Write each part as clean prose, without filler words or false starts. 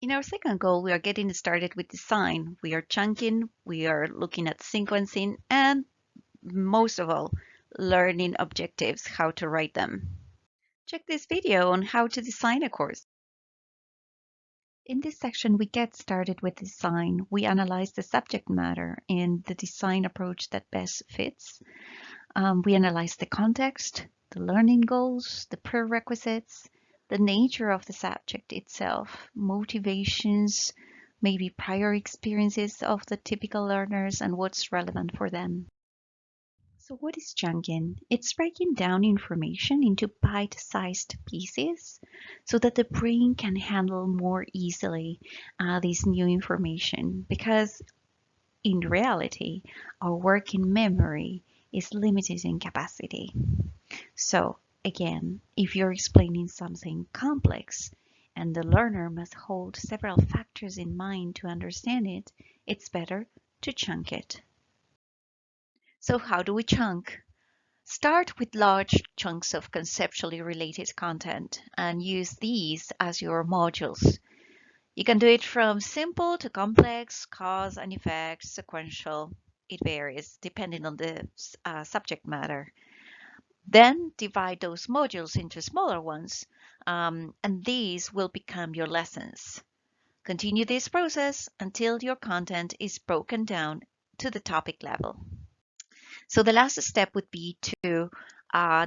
In our second goal, we are getting started with design. We are chunking, we are looking at sequencing, and most of all, learning objectives, how to write them. Check this video on how to design a course. In this section, we get started with design. We analyze the subject matter and the design approach that best fits. We analyze the context, the learning goals, the prerequisites, the nature of the subject itself, motivations, maybe prior experiences of the typical learners and what's relevant for them. So what is chunking? It's breaking down information into bite-sized pieces so that the brain can handle more easily this new information, because in reality, our working memory is limited in capacity. So again, if you're explaining something complex and the learner must hold several factors in mind to understand it, it's better to chunk it. So how do we chunk? Start with large chunks of conceptually related content and use these as your modules. You can do it from simple to complex, cause and effect, sequential. It varies depending on the subject matter. Then divide those modules into smaller ones, and these will become your lessons. Continue this process until your content is broken down to the topic level. So the last step would be to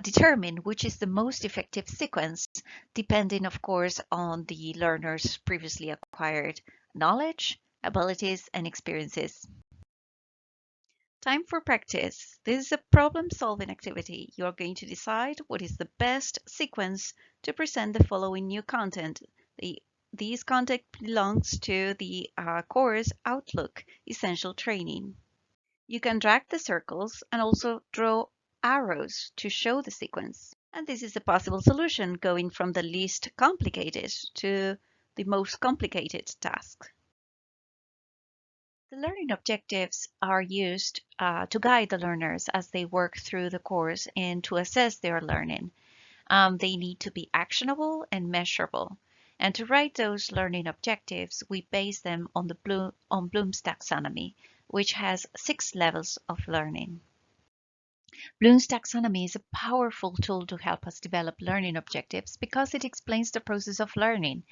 determine which is the most effective sequence, depending, of course, on the learner's previously acquired knowledge, abilities, and experiences. Time for practice. This is a problem-solving activity. You are going to decide what is the best sequence to present the following new content. This content belongs to the course Outlook Essential Training. You can drag the circles and also draw arrows to show the sequence. And this is a possible solution, going from the least complicated to the most complicated task. The learning objectives are used to guide the learners as they work through the course and to assess their learning. They need to be actionable and measurable. And to write those learning objectives, we base them on Bloom's taxonomy, which has 6 levels of learning. Bloom's taxonomy is a powerful tool to help us develop learning objectives because it explains the process of learning.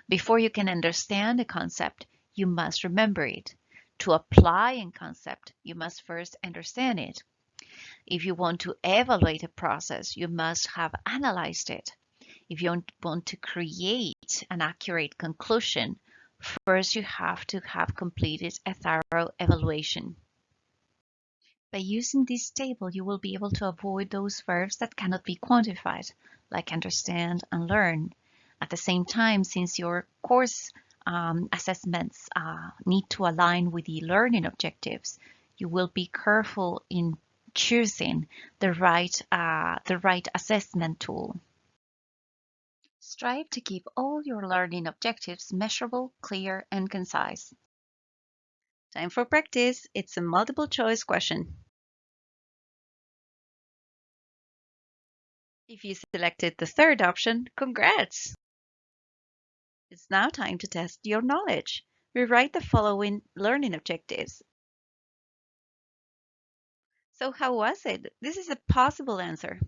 Before you can understand a concept, you must remember it. To apply a concept, you must first understand it. If you want to evaluate a process, you must have analyzed it. If you want to create an accurate conclusion, first you have to have completed a thorough evaluation. By using this table, you will be able to avoid those verbs that cannot be quantified, like understand and learn. At the same time, since your course assessments need to align with the learning objectives, you will be careful in choosing the right assessment tool. Strive to keep all your learning objectives measurable, clear, and concise. Time for practice. It's a multiple choice question. If you selected the third option, congrats! It's now time to test your knowledge. Rewrite the following learning objectives. So how was it? This is a possible answer.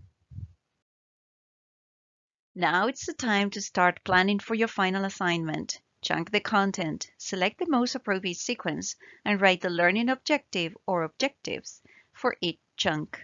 Now it's the time to start planning for your final assignment. Chunk the content, select the most appropriate sequence, and write the learning objective or objectives for each chunk.